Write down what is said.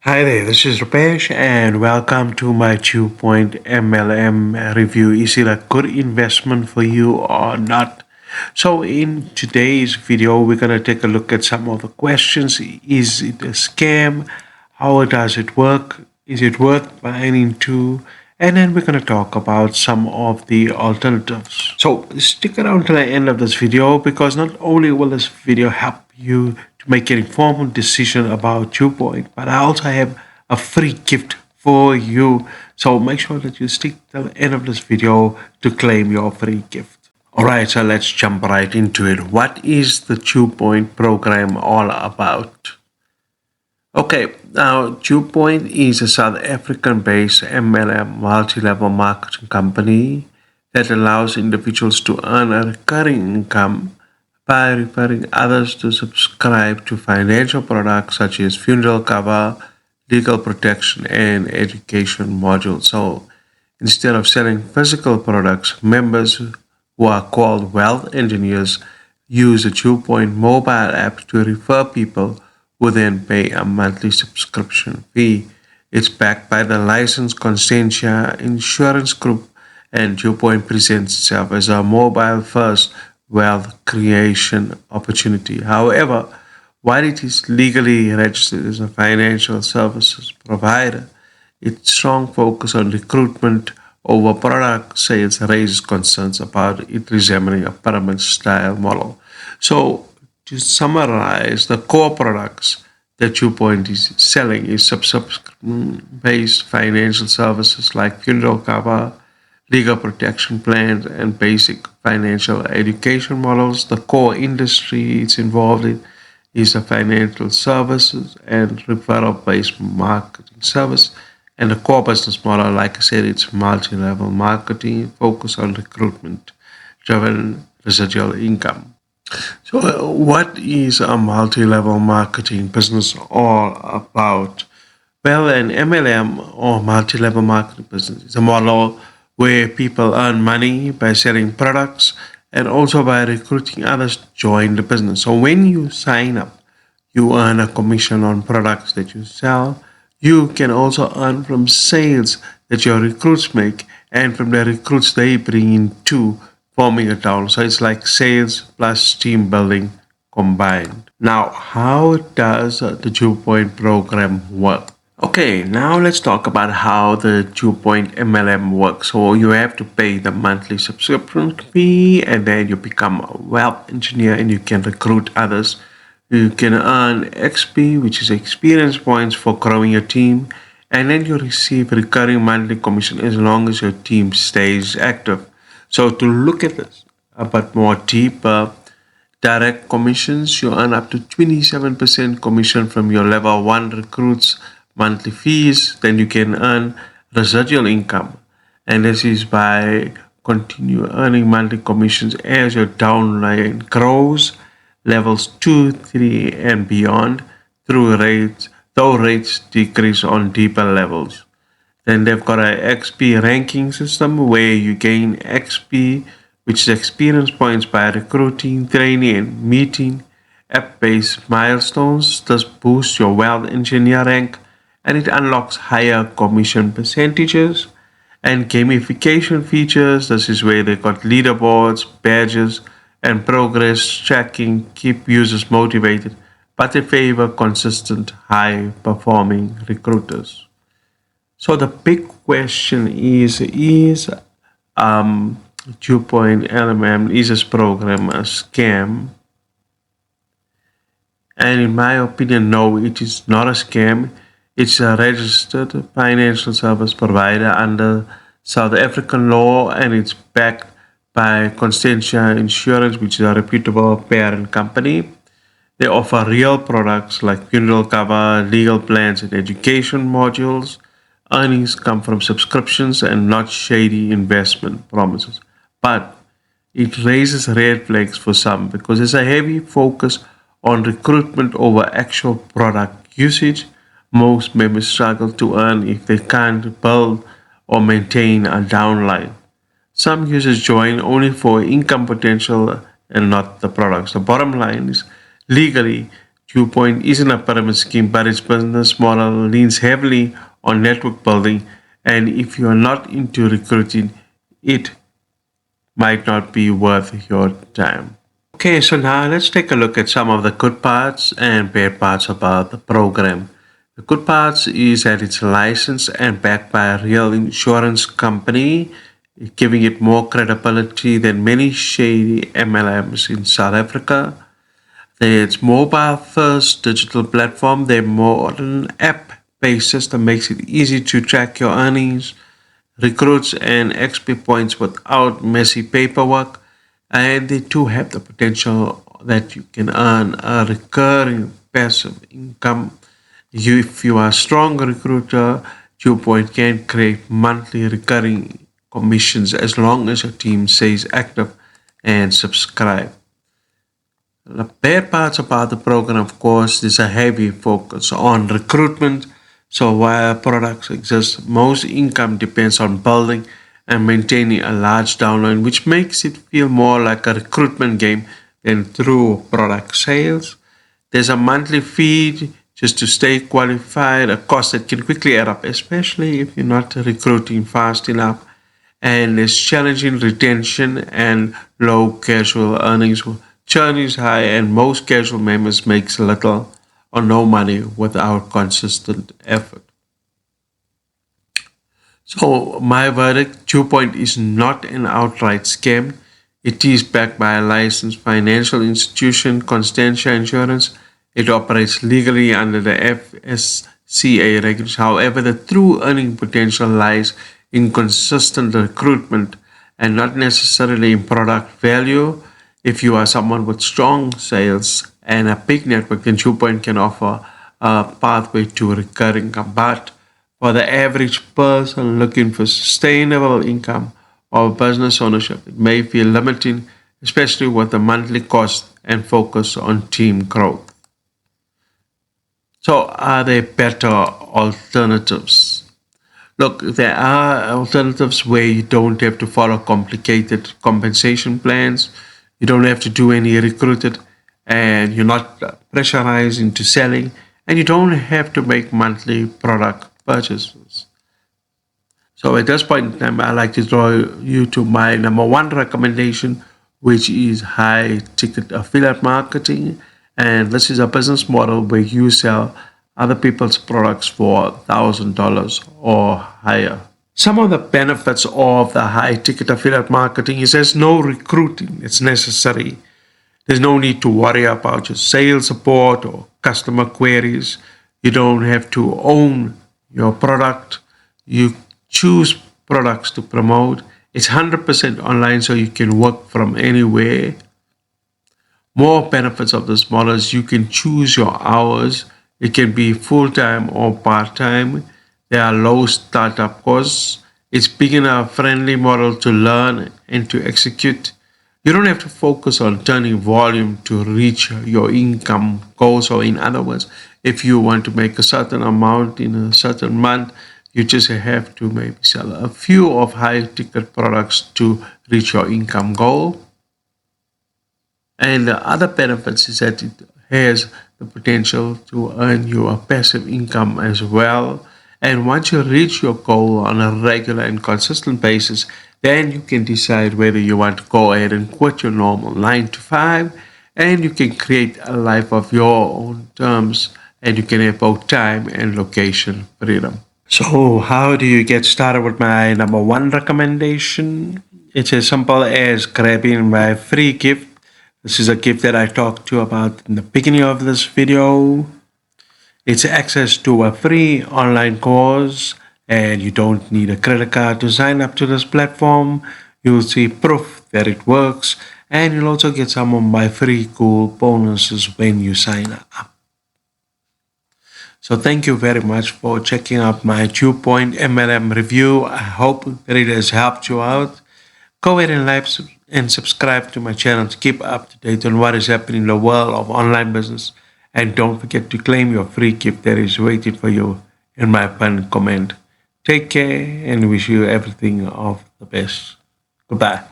Hi there, this is Rupesh and welcome to my Duepoint MLM review. Is it a good investment for you or not? So, in today's video, we're going to take a look at some of the questions. Is it a scam? How does it work? Is it worth buying into? And then we're going to talk about some of the alternatives. So stick around to the end of this video because not only will this video help you to make an informed decision about Duepoint, but I also have a free gift for you. So make sure that you stick to the end of this video to claim your free gift. Alright, so let's jump right into it. What is the Duepoint program all about? Okay, now Duepoint is a South African-based MLM multi-level marketing company that allows individuals to earn a recurring income by referring others to subscribe to financial products such as funeral cover, legal protection, and education modules. So instead of selling physical products, members who are called wealth engineers use a Duepoint mobile app to refer people who then pay a monthly subscription fee. It's backed by the licensed Consentia Insurance Group, and Duepoint presents itself as a mobile-first wealth creation opportunity. However, while it is legally registered as a financial services provider, its strong focus on recruitment over product sales raises concerns about it resembling a pyramid-style model. So, to summarize, the core products that Duepoint is selling is subscription-based financial services like funeral cover, legal protection plans, and basic financial education models. The core industry it's involved in is the financial services and referral-based marketing service. And the core business model, like I said, it's multi-level marketing, focus on recruitment-driven residual income. So, what is a multi level marketing business all about? Well, an MLM or multi level marketing business is a model where people earn money by selling products and also by recruiting others to join the business. So, when you sign up, you earn a commission on products that you sell. You can also earn from sales that your recruits make and from the recruits they bring in too, forming a town. So it's like sales plus team building combined. Now, how does the Duepoint program work? Okay, now let's talk about how the Duepoint MLM works. So you have to pay the monthly subscription fee and then you become a wealth engineer and you can recruit others. You can earn XP, which is experience points for growing your team, and then you receive recurring monthly commission as long as your team stays active. So to look at this a bit more deeper, direct commissions, you earn up to 27% commission from your level 1 recruits monthly fees. Then you can earn residual income. And this is by continue earning monthly commissions as your downline grows, levels 2, 3, and beyond, through rates, though rates decrease on deeper levels. Then they've got a XP ranking system where you gain XP, which is experience points by recruiting, training, and meeting app-based milestones. This boosts your wealth engineer rank and it unlocks higher commission percentages and gamification features. This is where they got leaderboards, badges, and progress tracking keep users motivated, but they favor consistent, high-performing recruiters. So the big question is Duepoint LMM, is this program a scam? And in my opinion, no, it is not a scam. It's a registered financial service provider under South African law and it's backed by Consentia Insurance, which is a reputable parent company. They offer real products like funeral cover, legal plans, and education modules. Earnings come from subscriptions and not shady investment promises. But it raises red flags for some because there's a heavy focus on recruitment over actual product usage. Most members struggle to earn if they can't build or maintain a downline. Some users join only for income potential and not the products. The bottom line is legally, Duepoint isn't a pyramid scheme, but its business model leans heavily on network building. And if you are not into recruiting, it might not be worth your time. Okay, so now let's take a look at some of the good parts and bad parts about the program. The good parts is that it's licensed and backed by a real insurance company, giving it more credibility than many shady MLMs in South Africa. It's mobile first digital platform. Their modern app based system makes it easy to track your earnings, recruits, and XP points without messy paperwork. And they too have the potential that you can earn a recurring passive income. If you are a strong recruiter, Duepoint can create monthly recurring commissions as long as your team stays active and subscribe. The bad parts about the program, of course, is a heavy focus on recruitment. So while products exist, most income depends on building and maintaining a large downline, which makes it feel more like a recruitment game than true product sales. There's a monthly fee just to stay qualified, a cost that can quickly add up, especially if you're not recruiting fast enough. And it's challenging retention and low casual earnings. Churn is high, and most casual members makes little or no money without consistent effort. So my verdict, Two Point is not an outright scam. It is backed by a licensed financial institution, Constantia Insurance. It operates legally under the FSCA regulations. However, the true earning potential lies in consistent recruitment and not necessarily in product value. If you are someone with strong sales and a big network, then Duepoint can offer a pathway to recurring income. But for the average person looking for sustainable income or business ownership, it may feel limiting, especially with the monthly cost and focus on team growth. So, are there better alternatives? Look, there are alternatives where you don't have to follow complicated compensation plans. You don't have to do any recruited, and you're not pressurized into selling, and you don't have to make monthly product purchases. So at this point in time, I like to draw you to my number one recommendation, which is high ticket affiliate marketing. And this is a business model where you sell other people's products for $1,000 or higher. Some of the benefits of the high ticket affiliate marketing is there's no recruiting, it's necessary. There's no need to worry about your sales support or customer queries. You don't have to own your product. You choose products to promote. It's 100% online, so you can work from anywhere. More benefits of this model is you can choose your hours. It can be full-time or part-time. There are low startup costs. It's beginner friendly model to learn and to execute. You don't have to focus on turning volume to reach your income goals. Or in other words, if you want to make a certain amount in a certain month, you just have to maybe sell a few of high ticket products to reach your income goal. And the other benefits is that it has the potential to earn you a passive income as well. And once you reach your goal on a regular and consistent basis, then you can decide whether you want to go ahead and quit your normal 9 to 5, and you can create a life of your own terms, and you can have both time and location freedom. So, how do you get started with my number one recommendation? It's as simple as grabbing my free gift. This is a gift that I talked to about in the beginning of this video. It's access to a free online course, and you don't need a credit card to sign up to this platform. You'll see proof that it works, and you'll also get some of my free cool bonuses when you sign up. So thank you very much for checking out my Duepoint MLM review. I hope that it has helped you out. Go ahead and like and subscribe to my channel to keep up to date on what is happening in the world of online business. And don't forget to claim your free gift that is waiting for you in my pinned comment. Take care and wish you everything of the best. Goodbye.